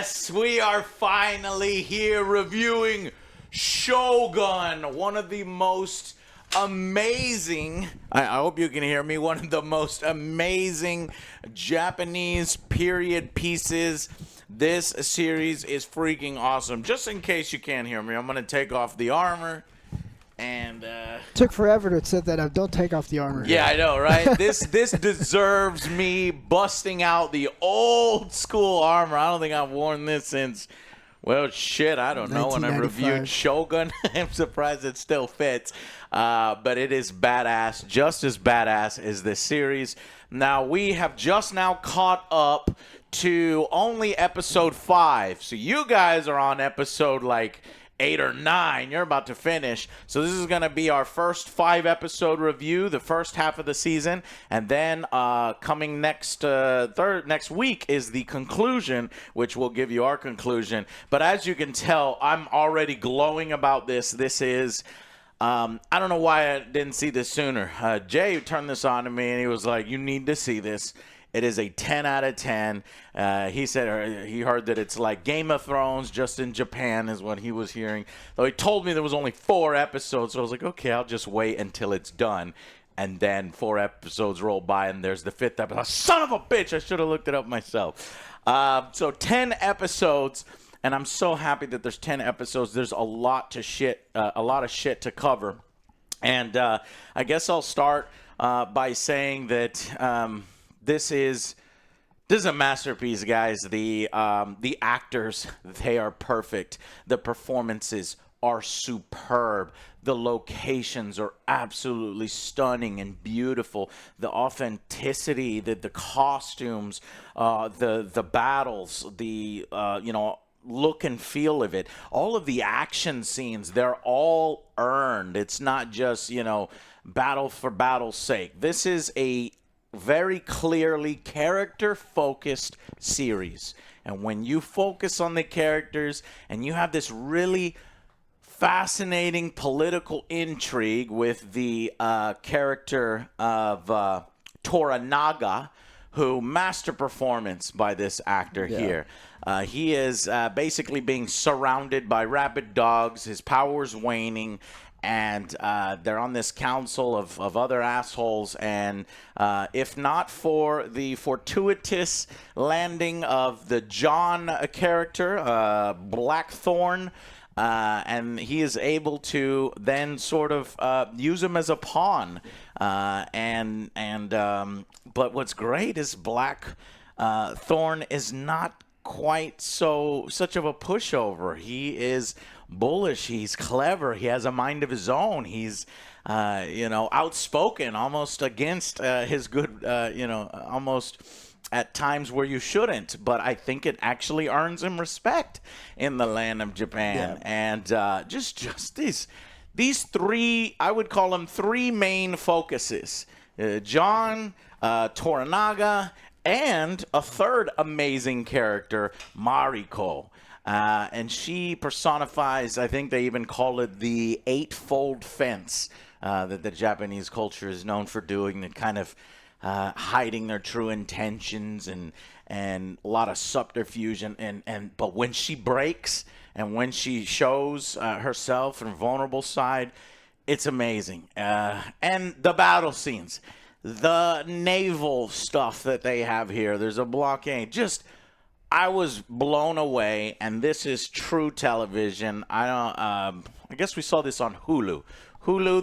Yes, we are finally here reviewing Shogun, one of the most amazing, I hope you can hear me, one of the most amazing Japanese period pieces. This series is freaking awesome. Just in case you can't hear me, I'm going to take off the armor. And took forever to set that up. Don't take off the armor. Yeah, I know, right? This deserves me busting out the old school armor. I don't think I've worn this since, well, shit, I don't know. When I reviewed Shogun, I'm surprised it still fits. But it is badass, just as badass as this series. Now, we have just now caught up to only episode 5. So you guys are on episode, 8 or 9, you're about to finish. So this is going to be our first 5-episode review, the first half of the season, and then coming next week is the conclusion, which will give you our conclusion. But as you can tell, I'm already glowing about this. This is I don't know why I didn't see this sooner. Jay turned this on to me, and he was like, "You need to see this." It is a 10 out of 10. He said he heard that it's like Game of Thrones just in Japan is what he was hearing. Though he told me there was only 4 episodes, so I was like, okay, I'll just wait until it's done. And then 4 episodes roll by, and there's the 5th episode. Son of a bitch! I should have looked it up myself. So 10 episodes, and I'm so happy that there's 10 episodes. There's a lot of shit to cover, and I guess I'll start by saying that. This is a masterpiece, guys. The actors, they are perfect. The performances are superb. The locations are absolutely stunning and beautiful. The authenticity, the costumes, the battles, the look and feel of it. All of the action scenes, they're all earned. It's not just, battle for battle's sake. This is a very clearly character-focused series. And when you focus on the characters and you have this really fascinating political intrigue with the character of Toranaga, who master performance by this actor here. He is basically being surrounded by rabid dogs. His power's waning. And they're on this council of other assholes, and if not for the fortuitous landing of the John character, Blackthorn, and he is able to then sort of use him as a pawn. But what's great is Blackthorn is not quite such of a pushover. He is bullish. He's clever. He has a mind of his own. He's outspoken, almost against his good, almost at times where you shouldn't. But I think it actually earns him respect in the land of Japan. Yeah. And just these 3, I would call them 3 main focuses: John, Toranaga, and a third amazing character, Mariko. And she personifies, I think they even call it the 8-fold fence that the Japanese culture is known for doing, and kind of hiding their true intentions and a lot of subterfuge. But when she breaks and when she shows herself and vulnerable side, it's amazing. And the battle scenes, the naval stuff that they have here. There's a blockade. I was blown away, and this is true television. I guess we saw this on Hulu.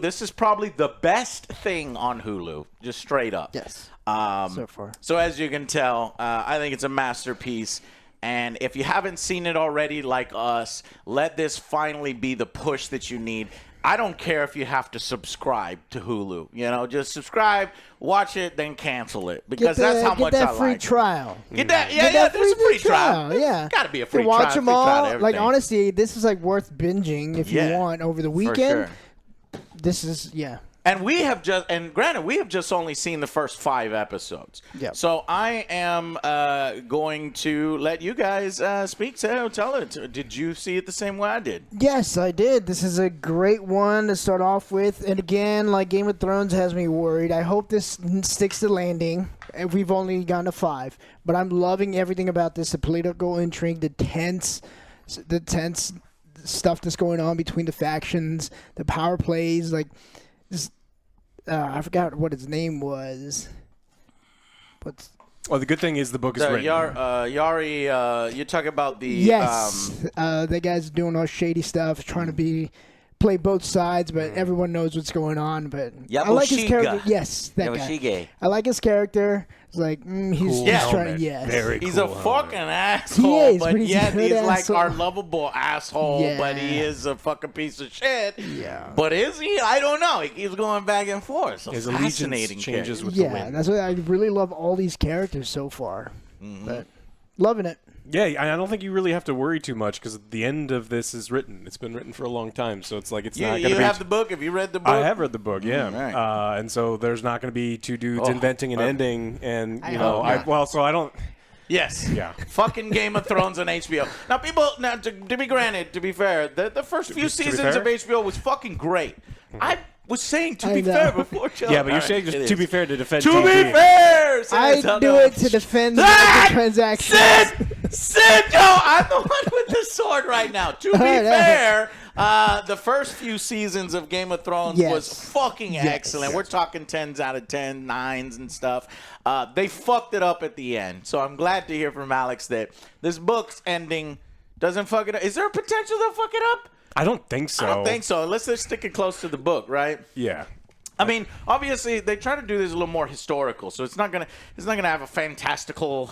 This is probably the best thing on Hulu, just straight up. Yes. So far. So as you can tell, I think it's a masterpiece. And if you haven't seen it already, like us, let this finally be the push that you need. I don't care if you have to subscribe to Hulu. Just subscribe, watch it, then cancel it, because that's how much I like it. Get that free trial. Get that, there's a free trial. Yeah. Got to be a free trial. Watch them all. Honestly, this is worth binging if you want over the weekend. For sure. This is, And granted, we have just only seen the first 5 episodes. Yeah. So I am going to let you guys speak. Tell it. Did you see it the same way I did? Yes, I did. This is a great one to start off with. And again, like Game of Thrones has me worried. I hope this sticks to landing. we've only gone to 5, but I'm loving everything about this. The political intrigue, the tense stuff that's going on between the factions, the power plays, like this. I forgot what his name was. Well, the good thing is the book is written. Yari, you talk about the the guy's doing all shady stuff, trying to play both sides, but everyone knows what's going on. But I like his character. Yes, that guy. I like his character. It's like he's cool trying. Yes, very he's cool a fucking asshole. He is, but yet he's like asshole. our lovable asshole. Yeah. But he is a fucking piece of shit. Yeah. But is he? I don't know. He keeps going back and forth. So His fascinating allegiance changes with the Yeah, wind. that's what I really love. All these characters so far, but loving it. Yeah, I don't think you really have to worry too much because the end of this is written. It's been written for a long time, so it's like it's not going to be. You have the book? Have you read the book? I have read the book, yeah. Right. And so there's not going to be two dudes inventing an ending, and I don't. Yes. Yeah. Fucking Game of Thrones on HBO. Now, people. Now, to be granted, to be fair, the first few seasons of HBO was fucking great. I was saying to be fair before. Joe. Yeah, but you're saying just to be fair to defend. To TV. be fair, I do it to defend the transaction. Sid, Joe, I'm the one with the sword right now. To be fair, the first few seasons of Game of Thrones was fucking excellent. We're talking 10s out of 10, 9s and stuff. They fucked it up at the end. So I'm glad to hear from Alex that this book's ending doesn't fuck it up. Is there a potential they'll fuck it up? I don't think so. I don't think so. Let's just stick it close to the book, right? Yeah. I mean, obviously they try to do this a little more historical, so it's not gonna have a fantastical,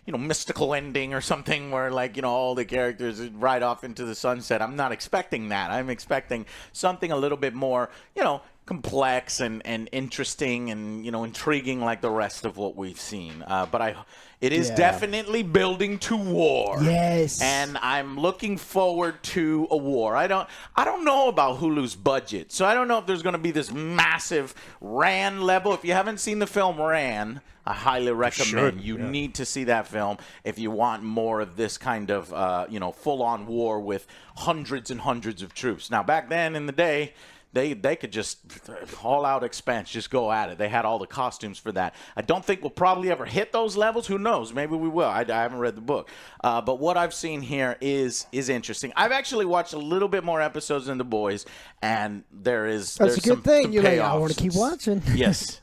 mystical ending or something where all the characters ride off into the sunset. I'm not expecting that. I'm expecting something a little bit more, complex and interesting and intriguing like the rest of what we've seen. But it is definitely building to war. Yes. And I'm looking forward to a war. I don't know about Hulu's budget. So I don't know if there's going to be this massive Ran level. If you haven't seen the film Ran, I highly recommend you need to see that film if you want more of this kind of full-on war with hundreds and hundreds of troops. Now, back then in the day, they could just all-out expense, just go at it. They had all the costumes for that. I don't think we'll probably ever hit those levels. Who knows? Maybe we will. I haven't read the book. But what I've seen here is interesting. I've actually watched a little bit more episodes than The Boys, and there's a good thing. Some You're payoffs. like, I want to keep watching. Yes,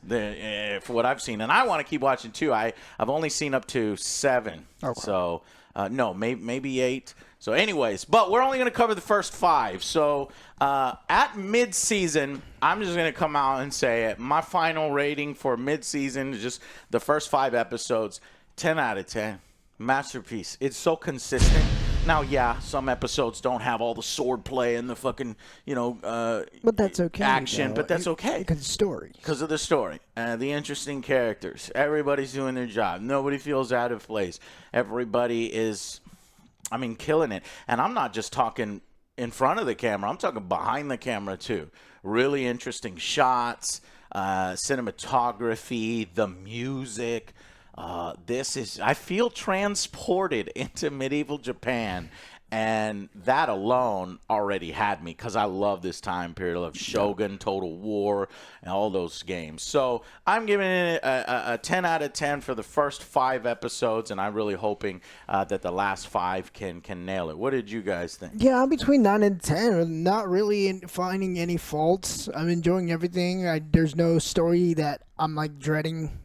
for what I've seen. And I want to keep watching, too. I've only seen up to 7. Okay. So, no, maybe 8. So anyways, but we're only going to cover the first 5. So at mid-season, I'm just going to come out and say it. My final rating for mid-season is just the first 5 episodes, 10 out of 10. Masterpiece. It's so consistent. Now, yeah, some episodes don't have all the sword play and the fucking, but that's okay. Action, but that's okay. Because of the story. Because of the story. The interesting characters. Everybody's doing their job. Nobody feels out of place. Everybody is, killing it. And I'm not just talking in front of the camera. I'm talking behind the camera, too. Really interesting shots, cinematography, the music. I feel transported into medieval Japan, and that alone already had me because I love this time period of Shogun, Total War, and all those games. So I'm giving it a 10 out of 10 for the first 5 episodes, and I'm really hoping that the last 5 can nail it. What did you guys think? Yeah, I'm between 9 and 10. I'm not really finding any faults. I'm enjoying everything. There's no story that I'm dreading.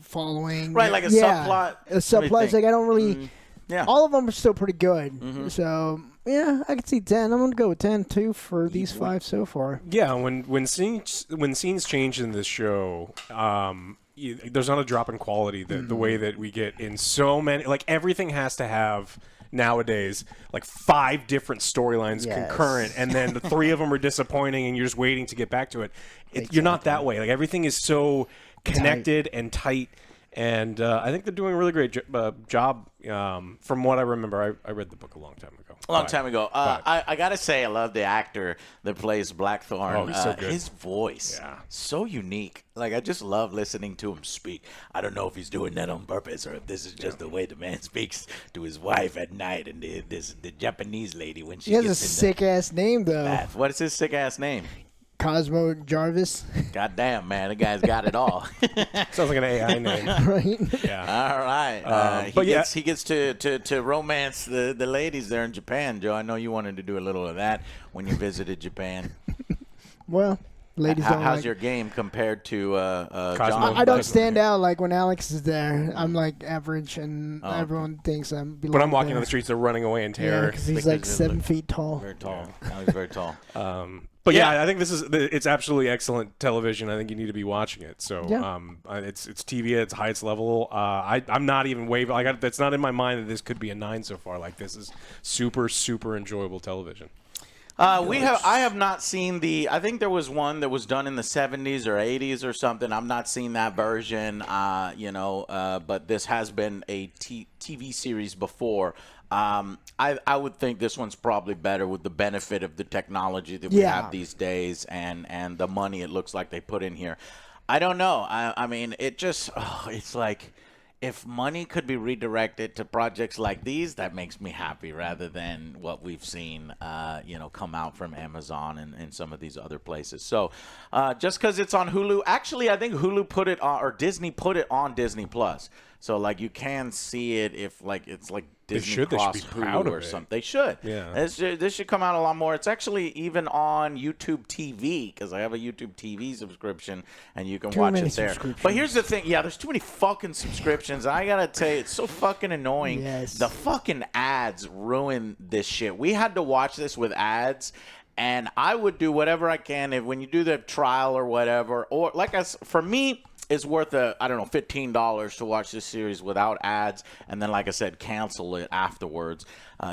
Following. Right, like a subplot. A subplot. It's I don't really... Yeah. All of them are still pretty good. So, yeah, I could see 10. I'm going to go with 10, too, for these 5 so far. Yeah, when scenes change in this show, there's not a drop in quality the way that we get in so many... everything has to have... nowadays 5 different storylines concurrent, and then the 3 of them are disappointing and you're just waiting to get back to it. You're not that way. Everything is so connected and tight, and I think they're doing a really great job. From what I remember, I read the book a long time ago. I gotta say, I love the actor that plays Blackthorn. Oh, he's so good. His voice, so unique. I just love listening to him speak. I don't know if he's doing that on purpose or if this is just the way the man speaks to his wife at night and the Japanese lady when she he has gets a sick ass name though. Bath. What is his sick ass name? Cosmo Jarvis. Goddamn, man, the guy's got it all. Sounds like an AI name. Right? Yeah. All right. He gets to romance the ladies there in Japan, Joe. I know you wanted to do a little of that when you visited Japan. Well, ladies don't how's like your game compared to John? I don't stand out like when Alex is there. I'm like average, and everyone thinks I'm. When I'm walking on the streets, they're running away in terror. Yeah, because he's like 7 feet tall. Very tall. Now he's very tall. But I think it's absolutely excellent television. I think you need to be watching it. So it's TV at its highest level. I'm not even waving. That's not in my mind that this could be a 9 so far. Like, this is super, super enjoyable television. I have not seen I think there was one that was done in the 70s or 80s or something. I've not seen that version, but this has been a TV series before. I would think this one's probably better with the benefit of the technology that we have these days and the money it looks like they put in here. I don't know. I mean, it's like, if money could be redirected to projects like these, that makes me happy rather than what we've seen, come out from Amazon and some of these other places. So just because it's on Hulu, actually, I think Hulu put it on, or Disney put it on Disney Plus. So, like, you can see it if, like, it's like Disney Cross Hulu or something. They should. Yeah. This should come out a lot more. It's actually even on YouTube TV, because I have a YouTube TV subscription, and you can watch it there. But here's the thing. Yeah, there's too many fucking subscriptions. I got to tell you, it's so fucking annoying. Yes. The fucking ads ruin this shit. We had to watch this with ads. And I would do whatever I can when you do the trial or whatever. Or, for me, it's worth $15 to watch this series without ads, and then, like I said, cancel it afterwards.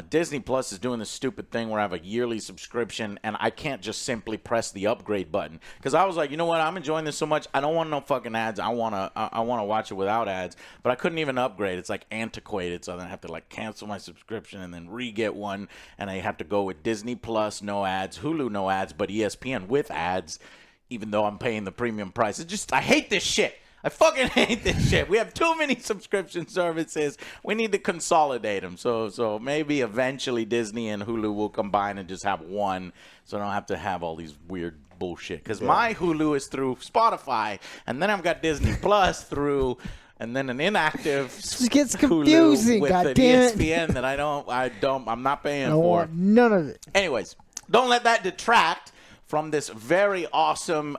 Disney Plus is doing this stupid thing where I have a yearly subscription, and I can't just simply press the upgrade button, because I was like, you know what, I'm enjoying this so much, I don't want no fucking ads. I want to watch it without ads, but I couldn't even upgrade. It's like antiquated, so then I have to like cancel my subscription and then re-get one, and I have to go with Disney Plus, no ads, Hulu, no ads, but ESPN with ads, even though I'm paying the premium price. I hate this shit. I fucking hate this shit. We have too many subscription services. We need to consolidate them. So maybe eventually Disney and Hulu will combine and just have one, so I don't have to have all these weird bullshit. Because my Hulu is through Spotify, and then I've got Disney Plus through, and then an inactive it gets confusing, Hulu with an ESPN that I'm not paying for. None of it. Anyways, don't let that detract from this very awesome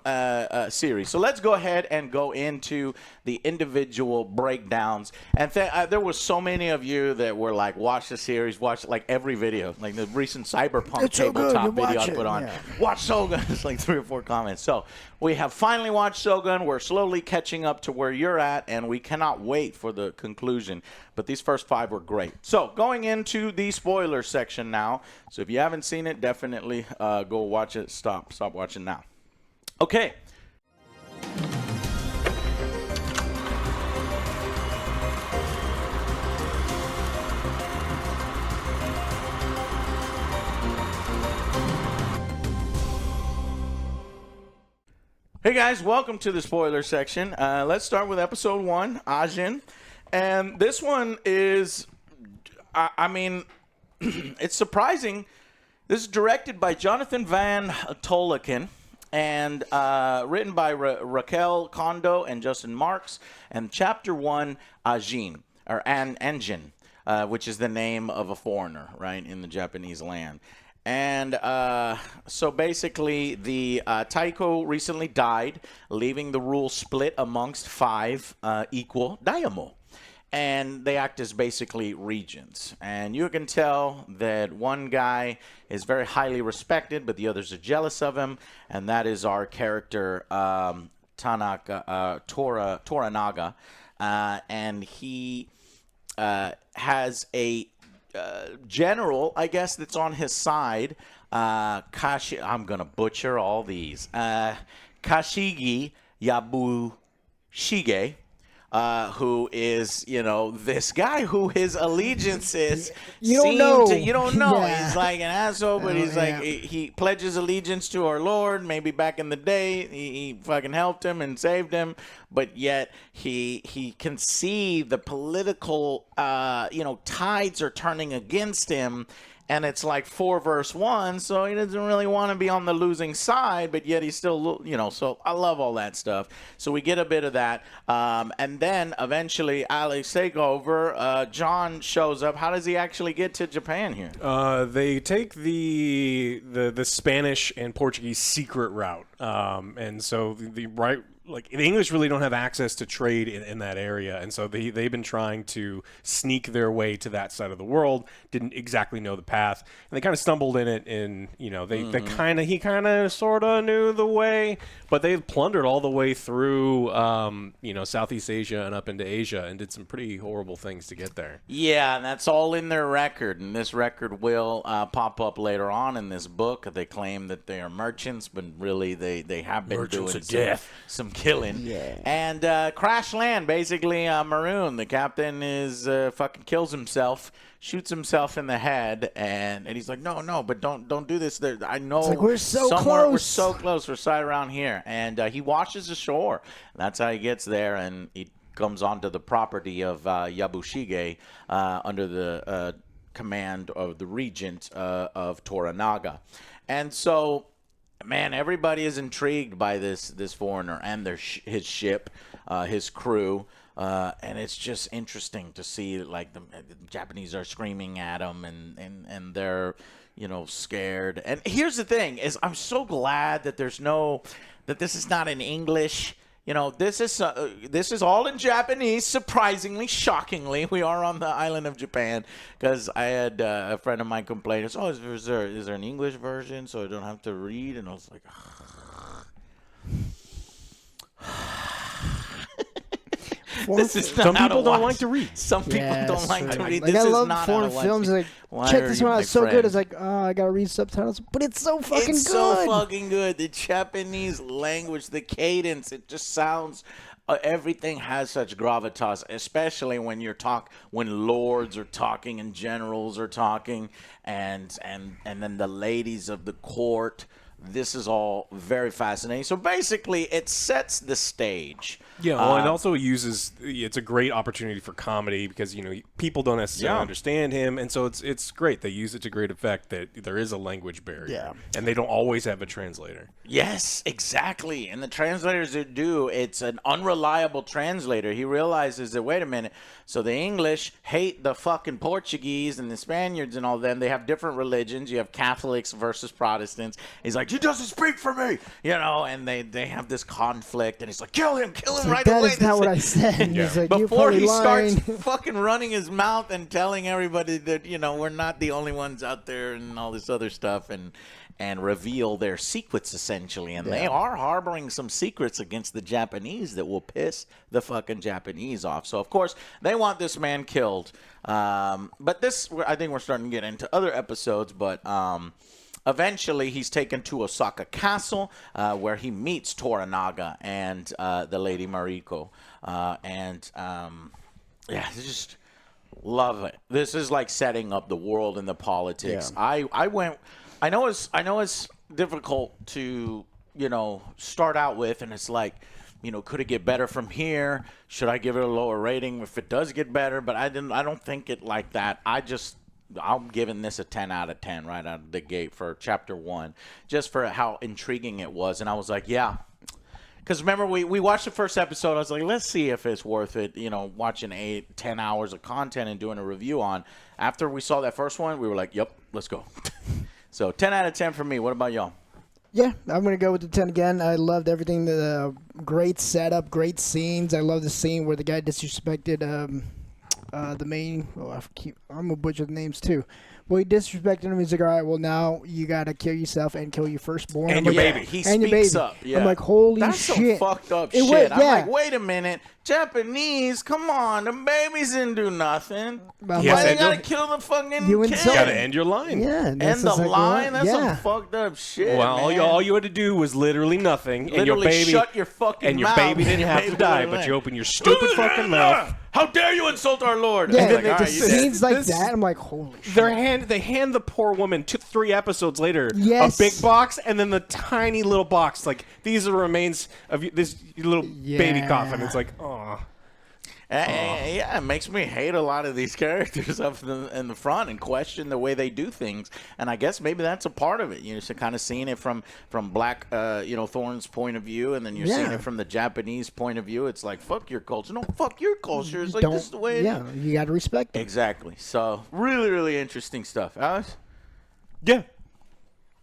series. So let's go ahead and go into the individual breakdowns. And there were so many of you that were like, watch the series, watch like every video. Like the recent Cyberpunk tabletop video I put on. Yeah. Watch Shogun. It's like 3 or 4 comments. So we have finally watched Shogun. We're slowly catching up to where you're at, and we cannot wait for the conclusion. But these first 5 were great. So going into the spoiler section now. So if you haven't seen it, definitely go watch it. Stop watching now. Okay. Hey guys, welcome to the spoiler section. Let's start with episode 1, Ajin. And this one is, it's surprising. This is directed by Jonathan Van Toleken and written by Raquel Kondo and Justin Marks. And chapter 1, Ajin, or Anjin, which is the name of a foreigner, right, in the Japanese land. And so basically, the Taiko recently died, leaving the rule split amongst 5 equal daimyo. And they act as basically regents. And you can tell that one guy is very highly respected, but the others are jealous of him. And that is our character, Toranaga. And he has a general, I guess, that's on his side. I'm going to butcher all these. Kashigi Yabushige. Who is, this guy who his allegiance is. You don't know. Yeah. He's like an asshole, but he's like, he pledges allegiance to our Lord. Maybe back in the day, he fucking helped him and saved him. But yet, he can see the political, tides are turning against him. and it's like 4-1, so he doesn't really want to be on the losing side, but yet he's still, so I love all that stuff. So we get a bit of that. And then eventually Alex takeover, John shows up. How does he actually get to Japan here? They take the Spanish and Portuguese secret route. And so the English really don't have access to trade in that area, and so they've been trying to sneak their way to that side of the world. Didn't exactly know the path, and they kind of stumbled in it. And he kind of sort of knew the way, but they plundered all the way through Southeast Asia and up into Asia, and did some pretty horrible things to get there. Yeah, and that's all in their record, and this record will pop up later on in this book. They claim that they are merchants, but really they have been merchants doing some killing. Yeah. And crash land, basically maroon. The captain is fucking kills himself, shoots himself in the head, and he's like, no, but don't do this. I know it's like, we're so close. We're right around here. And he washes ashore. That's how he gets there, and he comes onto the property of Yabushige under the command of the regent of Toranaga. And so, man, everybody is intrigued by this foreigner and his ship, his crew, and it's just interesting to see like the Japanese are screaming at him, and they're scared. And here's the thing: is I'm so glad that this is not in English. This is all in Japanese. Surprisingly, shockingly, we are on the island of Japan, because I had a friend of mine complain, is there an English version so I don't have to read? And I was like, this is not some how people to don't watch. like to read. Some people don't like to read. Like, This I is love not foreign how to watch films. it. Like, Why check are this you one out. my It's so friend? good. It's like, I gotta read subtitles, but it's so fucking good. It's so fucking good. The Japanese language, the cadence, it just sounds. Everything has such gravitas, especially when when lords are talking and generals are talking, and then the ladies of the court. This is all very fascinating. So basically, it sets the stage. Yeah, well, it also it's a great opportunity for comedy, because people don't necessarily understand him, and so it's great. They use it to great effect that there is a language barrier, and they don't always have a translator. Yes, exactly. And the translators that do, it's an unreliable translator. He realizes that, wait a minute, so the English hate the fucking Portuguese and the Spaniards and all them. They have different religions. You have Catholics versus Protestants. He's like, he doesn't speak for me, and they have this conflict, and he's like, kill him right that away. Is not what I said. Yeah. He's like, before he starts fucking running his mouth and telling everybody that, we're not the only ones out there and all this other stuff, and reveal their secrets, essentially. And they are harboring some secrets against the Japanese that will piss the fucking Japanese off. So, of course, they want this man killed. But I think we're starting to get into other episodes, but eventually he's taken to Osaka Castle, where he meets Toranaga and the Lady Mariko. Just love it. This is like setting up the world and the politics. Yeah. I know it's difficult to, start out with, and it's like, could it get better from here? Should I give it a lower rating if it does get better? But I don't think it like that. I'm giving this a 10 out of 10 right out of the gate for chapter 1, just for how intriguing it was. And I was like, yeah. Because remember, we watched the first episode. I was like, let's see if it's worth it, watching 8-10 hours of content and doing a review on. After we saw that first one, we were like, yep, let's go. So 10 out of 10 for me. What about y'all? Yeah, I'm going to go with the 10 again. I loved everything. Great setup, great scenes. I love the scene where the guy disrespected the main. I'm going to butcher the names too. Well, he disrespected him. He's like, all right, well, now you got to kill yourself and kill your firstborn. And your baby. He speaks up. Yeah. I'm like, holy That's shit. That's some fucked up shit. I'm like, wait a minute. Japanese, come on. The babies didn't do nothing. Why they got to kill the fucking kid? You got to end your line. Yeah. End the line? That's some fucked up shit, well, man. all you had to do was literally nothing. Literally and your baby, shut your fucking mouth. And your baby didn't have to die, but you open your stupid fucking mouth. How dare you insult our Lord? Yeah, like, the scenes like that, I'm like, holy shit. They hand the poor woman 3 episodes later a big box, and then the tiny little box. Like, these are remains of this little baby coffin. It's like, oh. Yeah, it makes me hate a lot of these characters up in the front and question the way they do things. And I guess maybe that's a part of it. You're just kind of seeing it from Black, Thorne's point of view, and then you're seeing it from the Japanese point of view. It's like, fuck your culture. No, fuck your culture. It's like, this is the way it is. You got to respect it. Exactly. So, really, really interesting stuff. Alex? Yeah.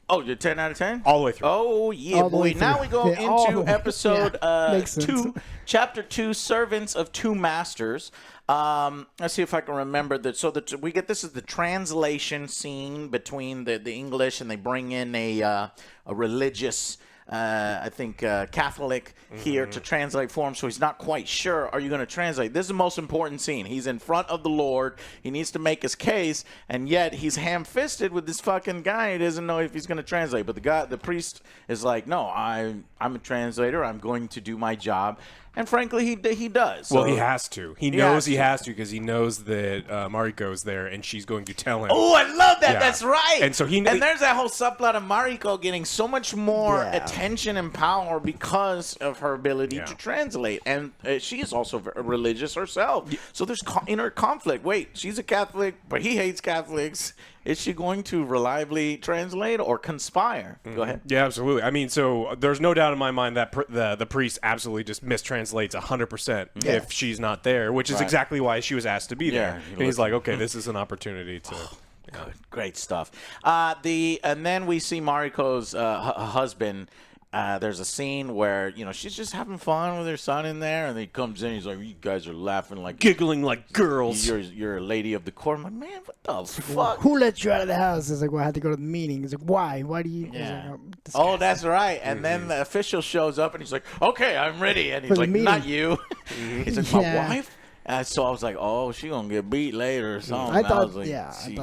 Oh, you're 10 out of 10? All the way through. Oh, yeah, boy. Now we go into episode 2, chapter 2, Servants of Two Masters. Let's see if I can remember that. So we get this is the translation scene between the English, and they bring in a religious, I think, Catholic here to translate for him. So he's not quite sure. Are you going to translate? This is the most important scene. He's in front of the Lord. He needs to make his case, and yet he's ham-fisted with this fucking guy. He doesn't know if he's going to translate. But the priest is like, no, I'm a translator. I'm going to do my job. And frankly, he does. So. Well, he has to. He knows he has to because he knows that Mariko's there and she's going to tell him. Oh, I love that. Yeah. That's right. And so and there's that whole subplot of Mariko getting so much more attention and power because of her ability to translate. And she is also religious herself. So there's inner conflict. Wait, she's a Catholic, but he hates Catholics. Is she going to reliably translate or conspire? Go ahead. Yeah, absolutely. I mean, so there's no doubt in my mind that the priest absolutely just mistranslates 100% if she's not there, which is exactly why she was asked to be there. And he's like, okay, this is an opportunity to... Good. Great stuff. And then we see Mariko's husband. There's a scene where, she's just having fun with her son in there, and he comes in, he's like, you guys are laughing like... Giggling like girls. You're a lady of the court. I'm like, man, what the fuck? Who let you out of the house? He's like, well, I had to go to the meeting. He's like, why? Why do you... Yeah. Like, that's right. And then the official shows up, and he's like, okay, I'm ready. And he's like, not you. He's like, my wife? So I was like, oh, she gonna get beat later or something. I thought,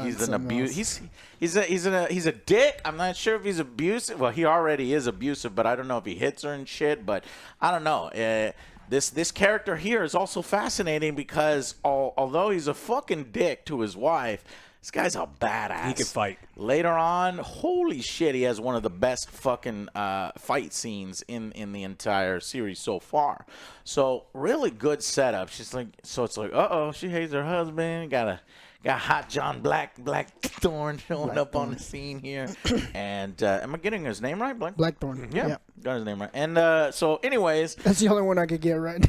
he's an abuse. He's a dick. I'm not sure if he's abusive. Well, he already is abusive, but I don't know if he hits her and shit. But I don't know. This character here is also fascinating because although he's a fucking dick to his wife, this guy's a badass. He can fight. Later on, holy shit, he has one of the best fucking fight scenes in the entire series so far. So, really good setup. She's like, so it's like, uh-oh, she hates her husband. Got hot John Blackthorne showing up on the scene here. And am I getting his name right? Blackthorne. Yeah, got his name right. And so, anyways. That's the only one I could get right.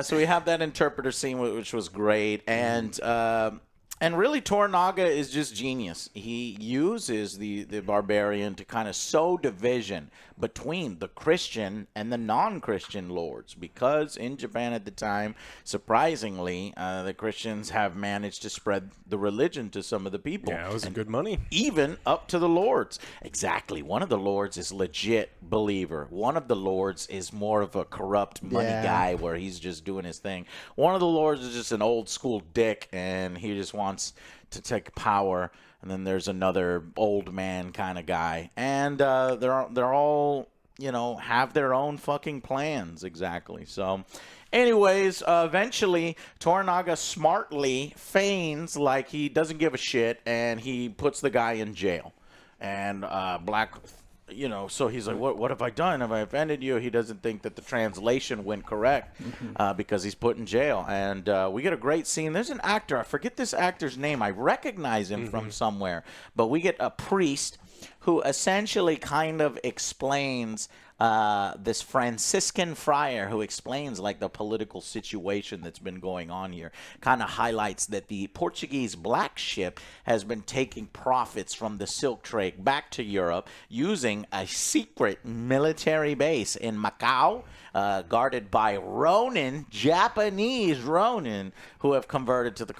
So we have that interpreter scene, which was great. And really, Toranaga is just genius. He uses the barbarian to kind of sow division between the Christian and the non-Christian lords, because in Japan at the time, surprisingly, the Christians have managed to spread the religion to some of the people. Yeah, it was good money. Even up to the lords. Exactly. One of the lords is legit believer. One of the lords is more of a corrupt money guy where he's just doing his thing. One of the lords is just an old school dick, and he just wants to take power. And then there's another old man kind of guy, and they're all have their own fucking plans. Exactly. So, anyways, eventually Toranaga smartly feigns like he doesn't give a shit, and he puts the guy in jail. And so he's like, what have I done? Have I offended you? He doesn't think that the translation went correct because he's put in jail. And we get a great scene. There's an actor. I forget this actor's name. I recognize him from somewhere. But we get a priest who essentially kind of explains this Franciscan friar who explains like the political situation that's been going on here, kind of highlights that the Portuguese black ship has been taking profits from the silk trade back to Europe using a secret military base in Macau, guarded by Ronin, Japanese Ronin, who have converted to the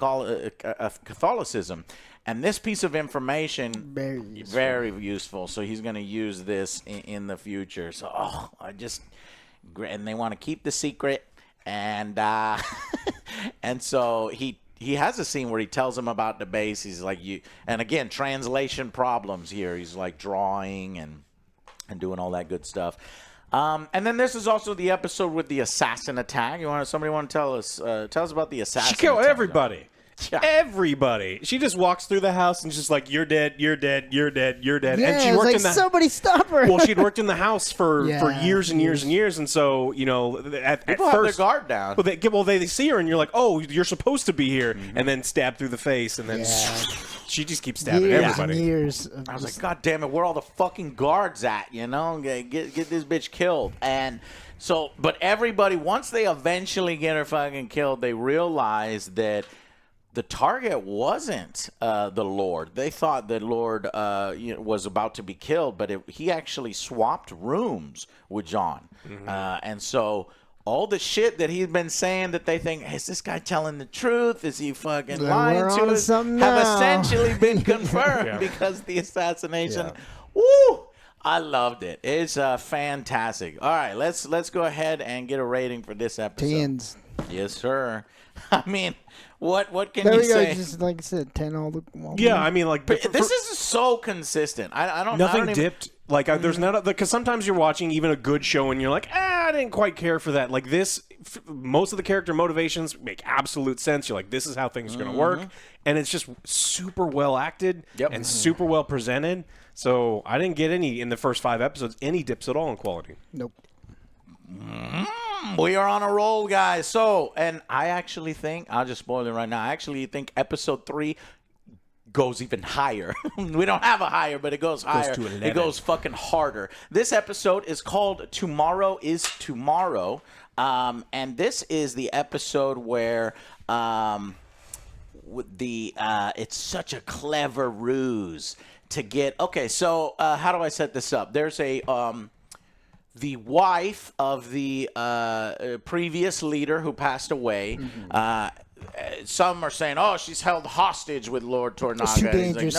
Catholicism. And this piece of information, very useful. So he's going to use this in the future. So, and they want to keep the secret. And and so he has a scene where he tells him about the base. He's like, and again, translation problems here. He's like drawing and doing all that good stuff. And then this is also the episode with the assassin attack. Somebody want to tell us about the assassin? She killed everybody. Everybody. She just walks through the house and just like, you're dead, you're dead, you're dead, you're dead. Yeah, and she worked in the somebody stop her. Well, she'd worked in the house for years and years and years, and so at People first have their guard down. Well, they see her and you're like, oh, you're supposed to be here, and then stab through the face, and then she just keeps stabbing everybody. Years. I was like, God damn it, where are all the fucking guards at? Get this bitch killed. And so, but everybody, once they eventually get her fucking killed, they realize that the target wasn't the Lord. They thought the Lord was about to be killed, but he actually swapped rooms with John. And so all the shit that he's been saying that they think, is this guy telling the truth? Is he fucking lying to us? Have essentially been confirmed because the assassination. Yeah. Woo! I loved it. It's fantastic. All right, let's go ahead and get a rating for this episode. 10s. Yes, sir. I mean, what can there you we say? Go, just like I said, 10 all the. I mean, like this is so consistent. I don't. Nothing I don't dipped. Like there's not because sometimes you're watching even a good show and you're like, I didn't quite care for that. Like this, most of the character motivations make absolute sense. You're like, this is how things are going to work, and it's just super well acted and super well presented. So I didn't get any in the first 5 episodes any dips at all in quality. Nope. We are on a roll, guys. So, and I actually think, I'll just spoil it right now, I actually think episode 3 goes even higher. We don't have a higher, but it goes higher. It goes fucking harder. This episode is called Tomorrow is Tomorrow. And this is the episode where it's such a clever ruse to get... Okay, so how do I set this up? There's a... the wife of the previous leader who passed away. Some are saying, "Oh, she's held hostage with Lord Tornaga." It's too dangerous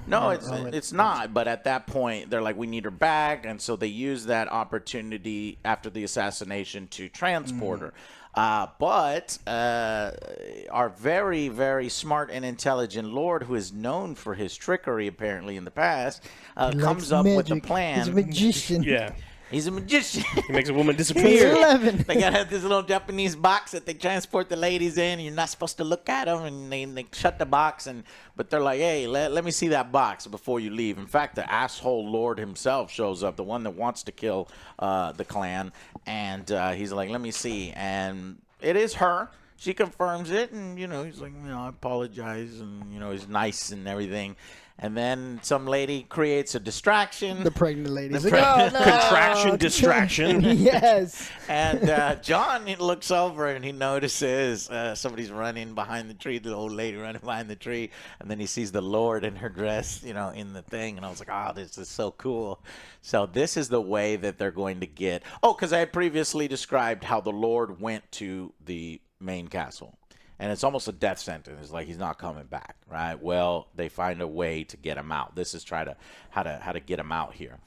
no, it's not. But at that point, they're like, "We need her back," and so they use that opportunity after the assassination to transport her. But our very, very smart and intelligent Lord, who is known for his trickery apparently in the past, comes up with a plan. He's a magician. Yeah. He's a magician. He makes a woman He's disappear. 11. They got to have this little Japanese box that they transport the ladies in. You're not supposed to look at them, and they shut the box. But they're like, hey, let me see that box before you leave. In fact, the asshole Lord himself shows up, the one that wants to kill the clan. And he's like, let me see. And it is her. She confirms it, and, he's like, I apologize, and, he's nice and everything. And then some lady creates a distraction. The pregnant lady. Contraction, distraction. Yes. And John looks over and he notices somebody's running behind the tree, the old lady running behind the tree. And then he sees the Lord in her dress, in the thing. And I was like, oh, this is so cool. So this is the way that they're going to get. Oh, because I had previously described how the Lord went to the main castle. And it's almost a death sentence. It's like he's not coming back, right? Well, they find a way to get him out. This is how to get him out here.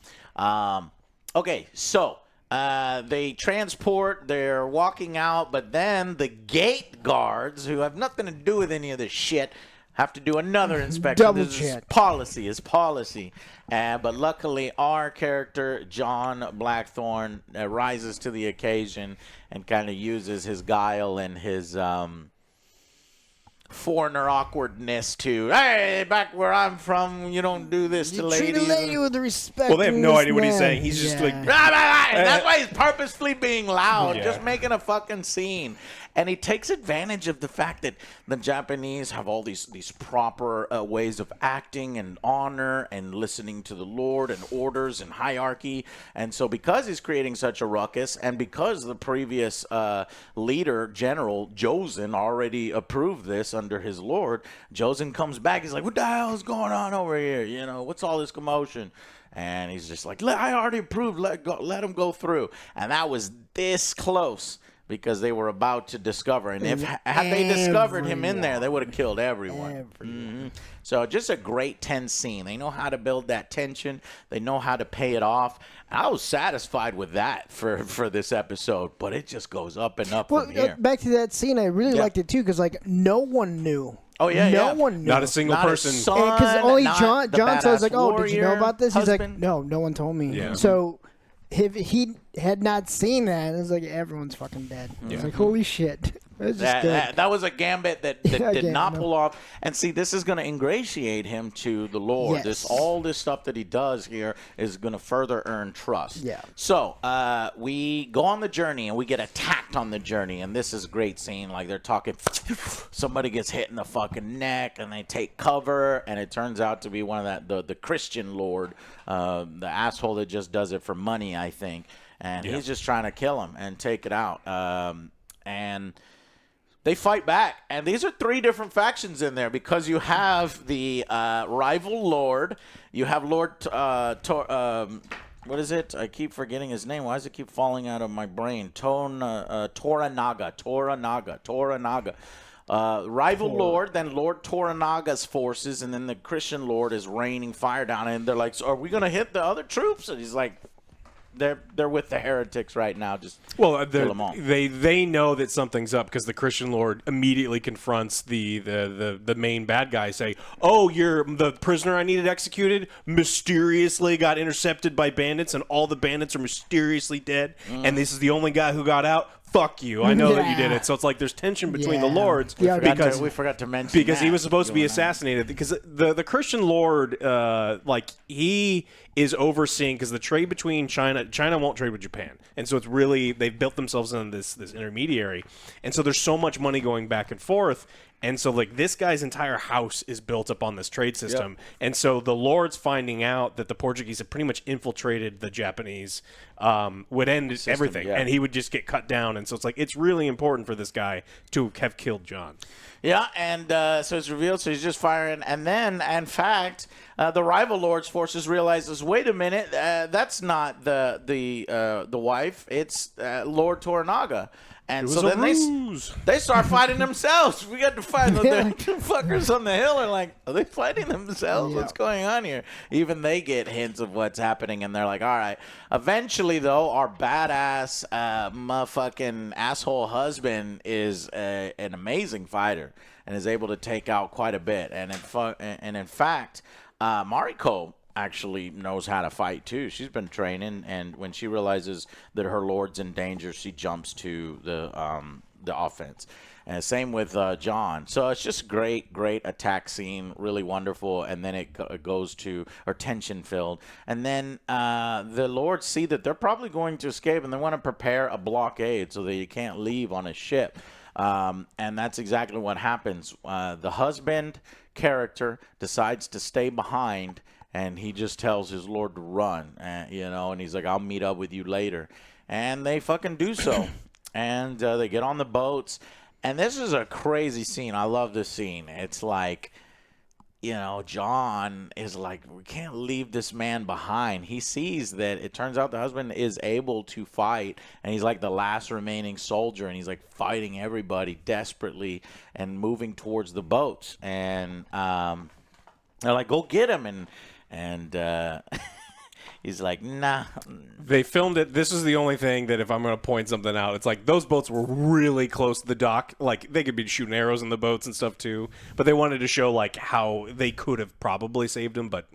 Okay, so they transport. They're walking out, but then the gate guards, who have nothing to do with any of this shit, have to do another inspection. Double this check. Is policy. But luckily, our character, John Blackthorne, rises to the occasion and kind of uses his guile and his... foreigner awkwardness to, hey, back where I'm from, you don't do this to ladies. Treat a lady with respect. Well, they have no idea what he's saying. He's just like... That's why he's purposefully being loud, just making a fucking scene. And he takes advantage of the fact that the Japanese have all these proper ways of acting and honor and listening to the Lord and orders and hierarchy. And so because he's creating such a ruckus and because the previous leader, General Josen, already approved this under his Lord, Josen comes back. He's like, what the hell is going on over here? What's all this commotion? And he's just like, I already approved. Let him go through. And that was this close. Because they were about to discover, and had they discovered him in there, they would have killed everyone. So just a great tense scene. They know how to build that tension. They know how to pay it off. I was satisfied with that for this episode, but it just goes up and up from here. Back to that scene, I really liked it too, because no one knew. Oh yeah, no one knew. Not a single person. Because only John says like, "Oh, did you know about this?" Husband. He's like, "No one told me." Yeah. So he had not seen that, it was like everyone's fucking dead. It was like, holy shit. It was just that was a gambit that did not pull off. And see, this is going to ingratiate him to the Lord. Yes. All this stuff that he does here is going to further earn trust. Yeah. So we go on the journey, and we get attacked on the journey. And this is a great scene. Like, they're talking, somebody gets hit in the fucking neck, and they take cover. And it turns out to be one of the Christian Lord, the asshole that just does it for money, I think. And he's just trying to kill him and take it out. And they fight back. And these are 3 different factions in there, because you have the rival Lord. You have Lord what is it? I keep forgetting his name. Why does it keep falling out of my brain? Toranaga. Rival Lord, then Lord Toranaga's forces, and then the Christian Lord is raining fire down. And they're like, so are we going to hit the other troops? And he's like, they're with the heretics right now. Just kill them all. They know that something's up, because the Christian Lord immediately confronts the main bad guy. Say, "Oh, you're the prisoner I needed executed. Mysteriously got intercepted by bandits, and all the bandits are mysteriously dead. And this is the only guy who got out. Fuck you! I know that you did it." So it's like there's tension between the lords, because we forgot to mention because he was supposed to be assassinated. Because the Christian Lord, he is overseeing, because the trade between China won't trade with Japan, and so it's really, they've built themselves in this intermediary, and so there's so much money going back and forth. And so, like, this guy's entire house is built up on this trade system. Yep. And so the Lord's finding out that the Portuguese have pretty much infiltrated the Japanese, would end everything. Yeah. And he would just get cut down. And so it's like, it's really important for this guy to have killed John. Yeah, and so it's revealed, so he's just firing. And then, in fact, the rival Lord's forces realizes, wait a minute, that's not the wife. It's Lord Toranaga. And so then they start fighting themselves. We got to fight. The fuckers on the hill are like, are they fighting themselves? What's going on here? Even they get hints of what's happening, and they're like, all right. Eventually, though, our badass motherfucking asshole husband is an amazing fighter and is able to take out quite a bit. And in fact, Mariko actually knows how to fight too. She's been training, and when she realizes that her lord's in danger, she jumps to the offense. And same with John. So it's just great attack scene, really wonderful. And then it goes to, or tension filled. And then the lords see that they're probably going to escape, and they want to prepare a blockade so that you can't leave on a ship. And that's exactly what happens. The husband character decides to stay behind, and he just tells his lord to run, and he's like, I'll meet up with you later. And they fucking do so. And they get on the boats. And this is a crazy scene. I love this scene. It's like, John is like, we can't leave this man behind. He sees that it turns out the husband is able to fight, and he's like the last remaining soldier, and he's like fighting everybody desperately and moving towards the boats. And they're like, go get him. And he's like, nah. They filmed it. This is the only thing that if I'm going to point something out, it's like those boats were really close to the dock. Like, they could be shooting arrows in the boats and stuff too. But they wanted to show like how they could have probably saved him, but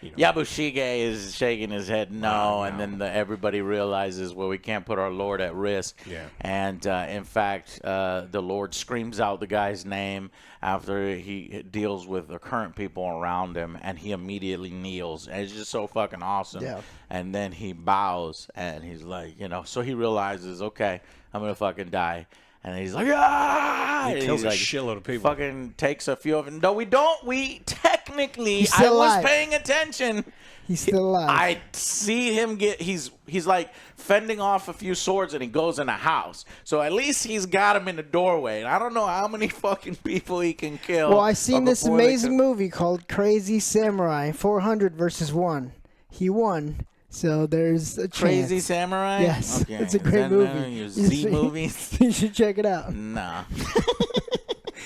Yabushige is shaking his head no, and then everybody realizes, well, we can't put our lord at risk. Yeah. And in fact, the lord screams out the guy's name after he deals with the current people around him, and he immediately kneels. And it's just so fucking awesome. Yeah. And then he bows, and he's like, so he realizes, okay, I'm going to fucking die. And he's like, ah! He kills a shitload of people. Fucking takes a few of them. No, we don't. We technically, I was paying attention. He's still alive. I see him he's like fending off a few swords, and he goes in a house. So at least he's got him in the doorway. And I don't know how many fucking people he can kill. Well, I seen this amazing movie called Crazy Samurai 400 versus 1. He won. So there's a chance. Crazy Samurai? Yes. Okay. It's a great movie. Your Z movies? You should check it out. Nah.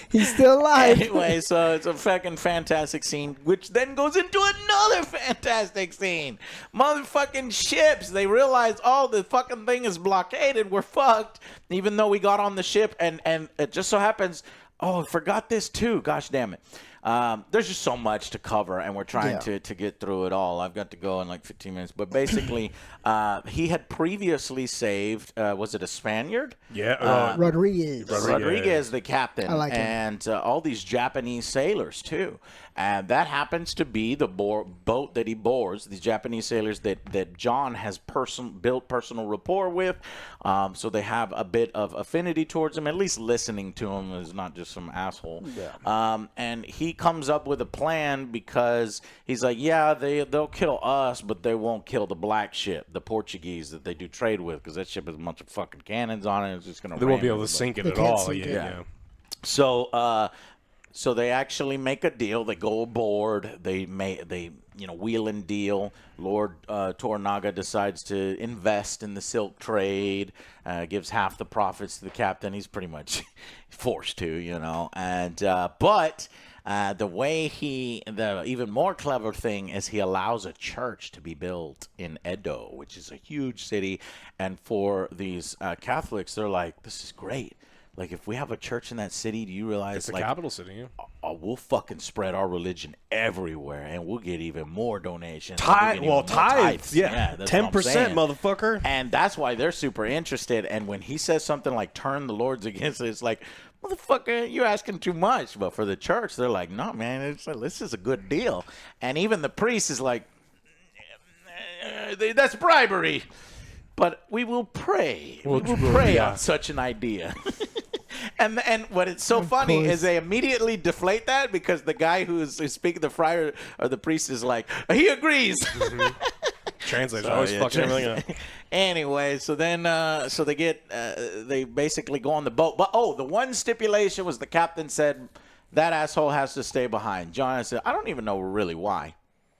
He's still alive. Anyway, so it's a fucking fantastic scene, which then goes into another fantastic scene. Motherfucking ships. They realize, the fucking thing is blockaded. We're fucked. Even though we got on the ship, and it just so happens, I forgot this too. Gosh damn it. there's just so much to cover, and we're trying to get through it all. I've got to go in like 15 minutes. But basically, he had previously saved, was it a Spaniard? Yeah. Rodriguez, the captain. I like him. And all these Japanese sailors, too. And that happens to be the boat that he boards, these Japanese sailors that John has built personal rapport with. So they have a bit of affinity towards him, at least listening to him is not just some asshole. Yeah. And he comes up with a plan because he's like, yeah, they'll kill us, but they won't kill the black ship, the Portuguese that they do trade with, because that ship has a bunch of fucking cannons on it. It's just gonna. They won't be able to sink it at all. Yeah. So they actually make a deal. They go aboard. They wheel and deal. Lord Toranaga decides to invest in the silk trade. Gives half the profits to the captain. He's pretty much forced to, And but the even more clever thing is he allows a church to be built in Edo, which is a huge city. And for these Catholics, they're like, this is great. Like, if we have a church in that city, do you realize it's a capital city? Yeah. We'll fucking spread our religion everywhere, and we'll get even more donations. Tithes. Yeah, 10%, motherfucker. And that's why they're super interested. And when he says something like "turn the lords against it," it's like, motherfucker, you're asking too much. But for the church, they're like, no, man, it's like, this is a good deal. And even the priest is like, that's bribery. But we will pray. We will pray on such an idea. And what it's so funny is they immediately deflate that because the guy who's speaking, the friar or the priest, is like, he agrees. Translation. Always fucking everything up. Anyway, so then they basically go on the boat. But, the one stipulation was the captain said that asshole has to stay behind. John said, I don't even know really why.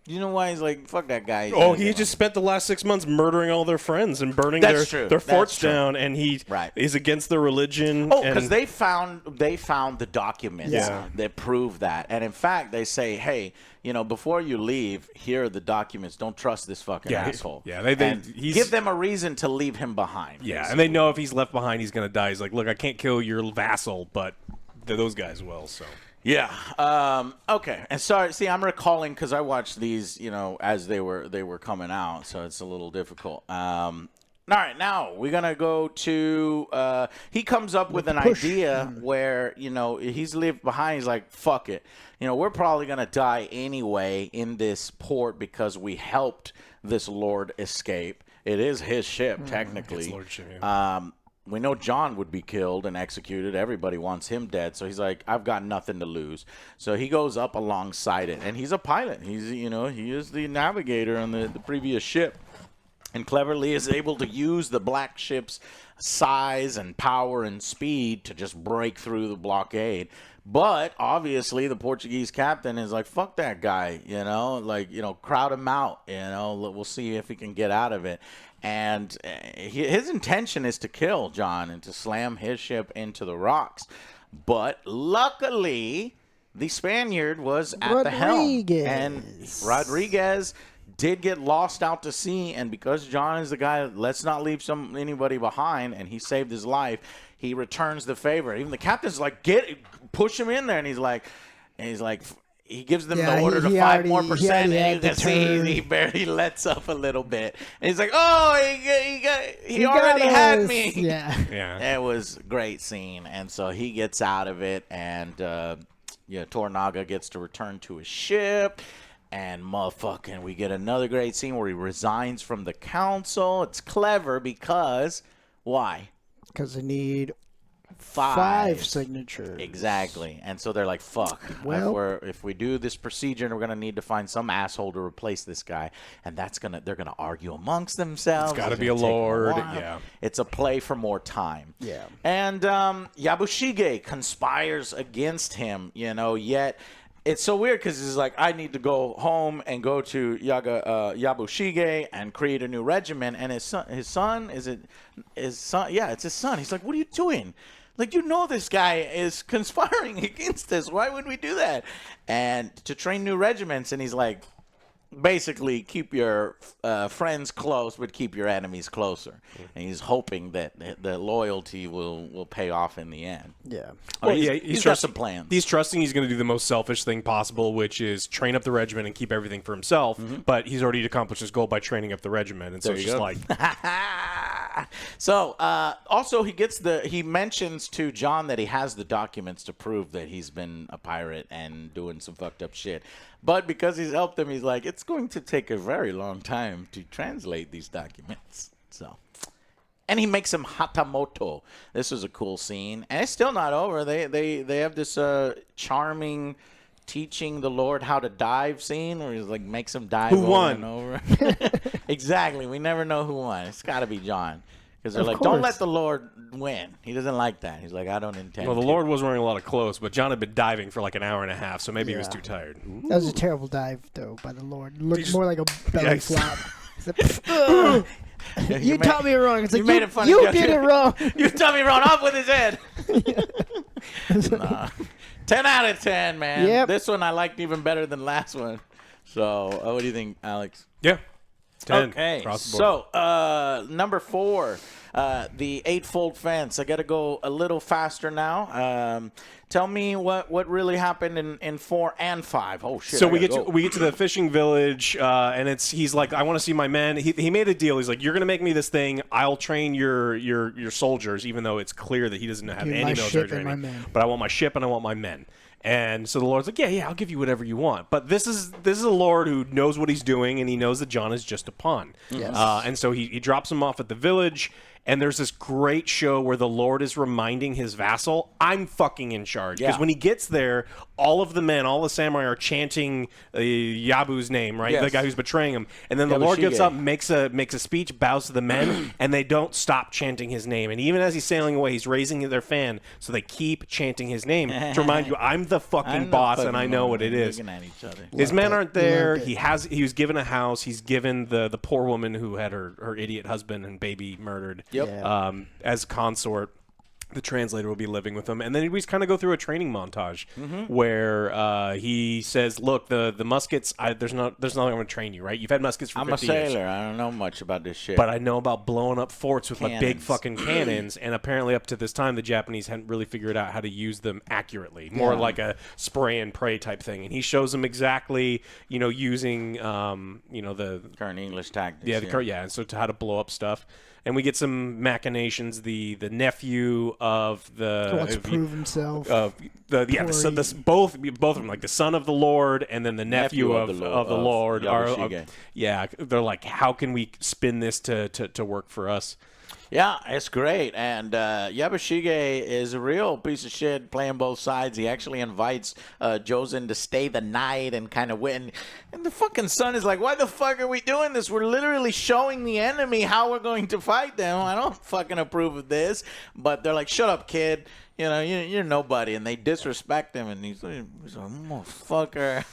You know why he's like, fuck that guy? He just spent the last 6 months murdering all their friends and burning their forts down, and he is against their religion. Because they found the documents that prove that, and in fact, they say, hey, before you leave, here are the documents. Don't trust this fucking asshole. Yeah, give them a reason to leave him behind. Yeah, basically. And they know if he's left behind, he's gonna die. He's like, look, I can't kill your vassal, but those guys will. So. Yeah. Okay. And sorry. See, I'm recalling because I watched these, as they were coming out, so it's a little difficult. All right. Now we're gonna go to. He comes up with an idea where he's left behind. He's like, fuck it. We're probably gonna die anyway in this port because we helped this lord escape. It is his ship, technically. It's lordship, yeah. We know John would be killed and executed. Everybody wants him dead. So he's like, I've got nothing to lose. So he goes up alongside it. And he's a pilot. He is the navigator on the previous ship. And cleverly is able to use the black ship's size and power and speed to just break through the blockade. But obviously the Portuguese captain is like, fuck that guy, crowd him out, we'll see if he can get out of it. And his intention is to kill John and to slam his ship into the rocks. But luckily, the Spaniard was at the helm. And Rodriguez did get lost out to sea. And because John is the guy, let's not leave anybody behind, and he saved his life, he returns the favor. Even the captain's like, push him in there. And he's like, he gives them the order to 5% more, and you can see he barely lets up a little bit. And he's like, he already had me. Yeah. It was a great scene. And so he gets out of it, and Toranaga gets to return to his ship. And motherfucking, we get another great scene where he resigns from the council. It's clever because, why? Because they need 5 signatures. Exactly. And so they're like, fuck. Well, if we do this procedure, we're going to need to find some asshole to replace this guy. And they're going to argue amongst themselves. It's got to be a lord. Yeah. It's a play for more time. Yeah. And Yabushige conspires against him, yet it's so weird because he's like, I need to go home and go to Yabushige and create a new regiment. And his son, yeah, it's his son. He's like, what are you doing? Like, this guy is conspiring against us. Why would we do that? And to train new regiments. And he's like, basically keep your friends close, but keep your enemies closer. And he's hoping that the loyalty will pay off in the end. Yeah. Well, he's got some plans. He's trusting he's going to do the most selfish thing possible, which is train up the regiment and keep everything for himself. But he's already accomplished his goal by training up the regiment, and so it's just like. So also he mentions to John that he has the documents to prove that he's been a pirate and doing some fucked up shit. But because he's helped him, he's like, it's going to take a very long time to translate these documents. So, and he makes him Hatamoto. This was a cool scene, and it's still not over. They have this charming teaching the Lord how to dive scene where he's like makes him dive and over. Exactly. We never know who won. It's got to be John. Because they're like, don't let the Lord win. He doesn't like that. He's like, I don't intend Well, the Lord was wearing a lot of clothes, but John had been diving for like an hour and a half, so maybe he was too tired. That was a terrible dive, though, by the Lord. It looked more like a belly flop. You taught me wrong. It's like, you did it wrong. You taught me wrong. Off with his head. 10 out of 10, man. Yep. This one I liked even better than last one. So, what do you think, Alex? Yeah. 10. Okay, so number 4, the eightfold fence. I got to go a little faster now. Tell me what really happened in 4 and 5. Oh shit! So we get to the fishing village, and he's like, I want to see my men. He made a deal. He's like, you're gonna make me this thing. I'll train your soldiers, even though it's clear that he doesn't have any military training. But I want my ship and I want my men. And so the Lord's like, yeah, I'll give you whatever you want. But this is a Lord who knows what he's doing, and he knows that John is just a pawn. Yes. And so he drops him off at the village, and there's this great show where the Lord is reminding his vassal, I'm fucking in charge. Because when he gets there, all of the men, all the samurai are chanting Yabu's name, right? Yes. The guy who's betraying him. And then the Lord gets up, makes a speech, bows to the men, and they don't stop chanting his name. And even as he's sailing away, he's raising their fan, so they keep chanting his name to remind you, I'm the fucking boss, and I know what it is. At each other. His men aren't there. He was given a house. He's given the poor woman who had her idiot husband and baby murdered. Yep. Yeah. As consort. The translator will be living with him, and then we just kind of go through a training montage where he says, "Look, the muskets. There's nothing I'm going to train you, right? You've had muskets for 50 years. I'm a sailor. I don't know much about this shit, but I know about blowing up forts with like big fucking cannons. And apparently, up to this time, the Japanese hadn't really figured out how to use them accurately. More like a spray and pray type thing. And he shows them exactly, using the current English tactics. Yeah, and so to how to blow up stuff." And we get some machinations. The nephew of the wants to prove himself. Both of them, like the son of the Lord and then the nephew of the Lord are they're like, how can we spin this to work for us? Yeah, it's great. And Yabashige is a real piece of shit playing both sides. He actually invites Jozen to stay the night and kind of win. And the fucking son is like, why the fuck are we doing this? We're literally showing the enemy how we're going to fight them. I don't fucking approve of this. But they're like, shut up, kid. You're nobody, and they disrespect him, and he's like, motherfucker.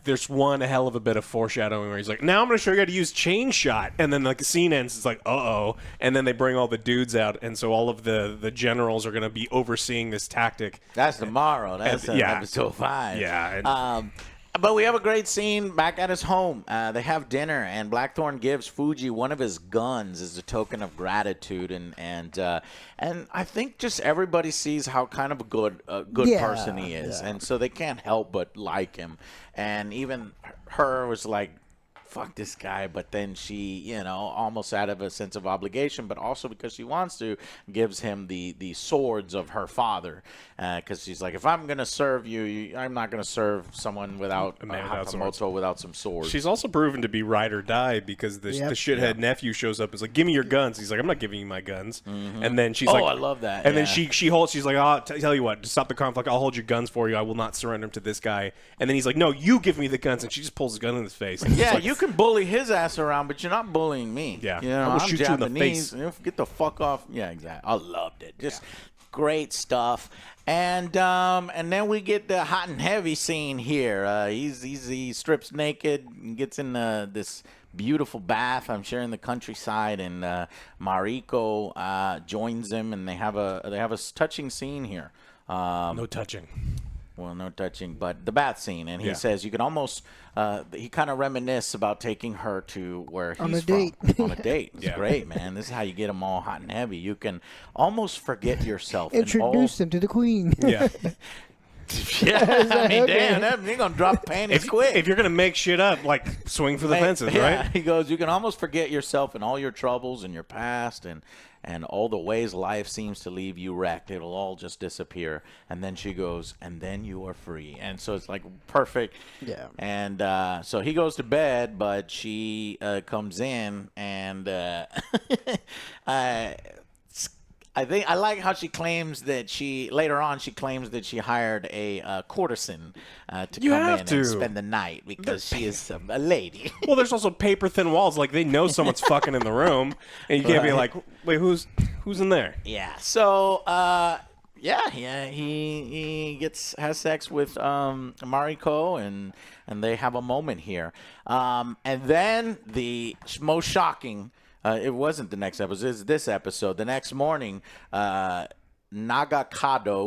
There's one hell of a bit of foreshadowing where he's like, now I'm going to show you how to use chain shot, and then like the scene ends, it's like, uh-oh, and then they bring all the dudes out, and so all of the generals are going to be overseeing this tactic. That's tomorrow. That's episode 5. Yeah. But we have a great scene back at his home. They have dinner, and Blackthorn gives Fuji one of his guns as a token of gratitude, and I think just everybody sees how kind of a good person he is, and so they can't help but like him. And even her was like, fuck this guy, but then she, almost out of a sense of obligation, but also because she wants to, gives him the swords of her father, because she's like, if I'm going to serve you, I'm not going to serve someone without without some swords. She's also proven to be ride or die, because the shithead nephew shows up and is like, give me your guns. He's like, I'm not giving you my guns. And then she's like, I love that. And then she holds, she's like, oh, tell you what, to stop the conflict, I'll hold your guns for you. I will not surrender them to this guy. And then he's like, no, you give me the guns. And she just pulls his gun in his face. Yeah, like, you can bully his ass around, but you're not bullying me. Yeah, I will shoot Japanese. you in the face. Get the fuck off. Yeah, exactly. I loved it. Just great stuff. And then we get the hot and heavy scene here. He strips naked and gets in this beautiful bath, I'm sure, in the countryside, and Mariko joins him, and they have a touching scene here. No touching. well, no touching, but the bath scene. And he says you can almost, he kind of reminisce about taking her to where he's on a date. On a date. It's great, man. This is how you get them all hot and heavy. You can almost forget yourself. Introduce them to the queen. Yeah. Yeah, I mean, damn, you're going to drop panties quick. If you're going to make shit up, like, swing for the fences, right? He goes, you can almost forget yourself and all your troubles and your past and all the ways life seems to leave you wrecked. It'll all just disappear. And then she goes, and then you are free. And so it's like perfect. Yeah. And so he goes to bed, but she comes in and I think I like how she claims that later on she claims that she hired a courtesan to come in and spend the night because she is a lady. Well, there's also paper thin walls. Like they know someone's fucking in the room, and you can't be like, wait, who's in there? Yeah. So he has sex with Mariko and they have a moment here, and then the most shocking. It wasn't the next episode. It's this episode. The next morning, Nagakado,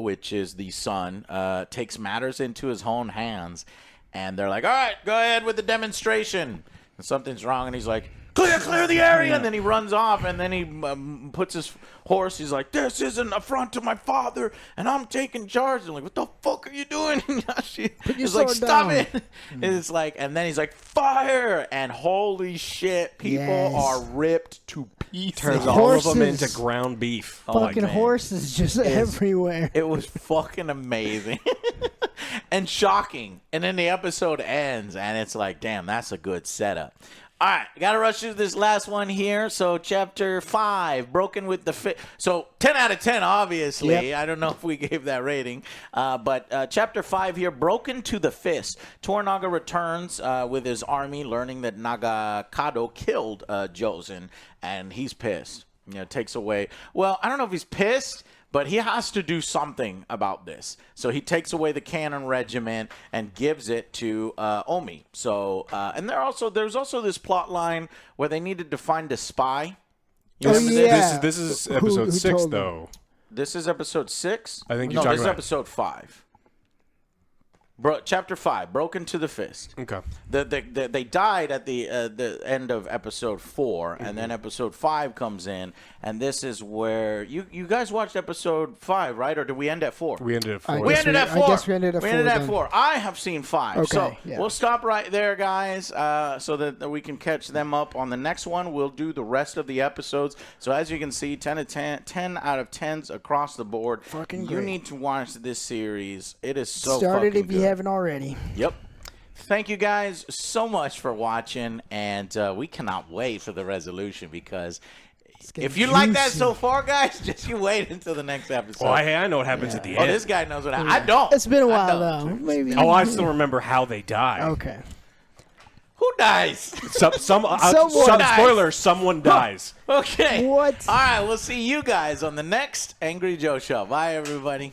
which is the son, takes matters into his own hands. And they're like, all right, go ahead with the demonstration. And something's wrong. And he's like, clear the area. And then he runs off. And then he puts his horse. He's like, this is an affront to my father. And I'm taking charge. And like, what the fuck are you doing? He's like, stop it. And it's like, and then he's like, fire. And holy shit, people are ripped to pieces. Turns all of them into ground beef. Fucking horses just everywhere. It was fucking amazing. And shocking. And then the episode ends. And it's like, damn, that's a good setup. All right, got to rush through this last one here. So, Chapter 5, Broken with the Fist. So, 10 out of 10, obviously. Yep. I don't know if we gave that rating. But Chapter 5 here, Broken to the Fist. Toranaga returns with his army, learning that Nagakado killed Jozen, and he's pissed. Takes away. Well, I don't know if he's pissed, but he has to do something about this. So he takes away the cannon regiment and gives it to Omi. So and there's also this plot line where they needed to find a spy. This is episode 6, though. This is episode 6? I think you're talking about... this is episode 5. Chapter 5, Broken to the Fist. Okay. They died at the end of episode 4, and then episode 5 comes in, and this is where you guys watched episode 5, right? Or did we end at 4? We ended at 4. We ended at 4. I guess we ended at 4. We ended at 4. I have seen 5. Okay, So we'll stop right there, guys, so that we can catch them up on the next one. We'll do the rest of the episodes. So as you can see, 10 out of 10s across the board. Fucking great. You need to watch this series. It is so Started fucking if good. you haven't already. Yep. Thank you guys so much for watching, and we cannot wait for the resolution because if you like that so far, guys, just you wait until the next episode. Oh, I know what happens at the end. Oh, this guy knows what happens. I don't. It's been a while, though. Maybe. Oh, I still remember how they die. Okay. Who dies? Spoiler, someone dies. Okay. What? All right, we'll see you guys on the next Angry Joe Show. Bye, everybody.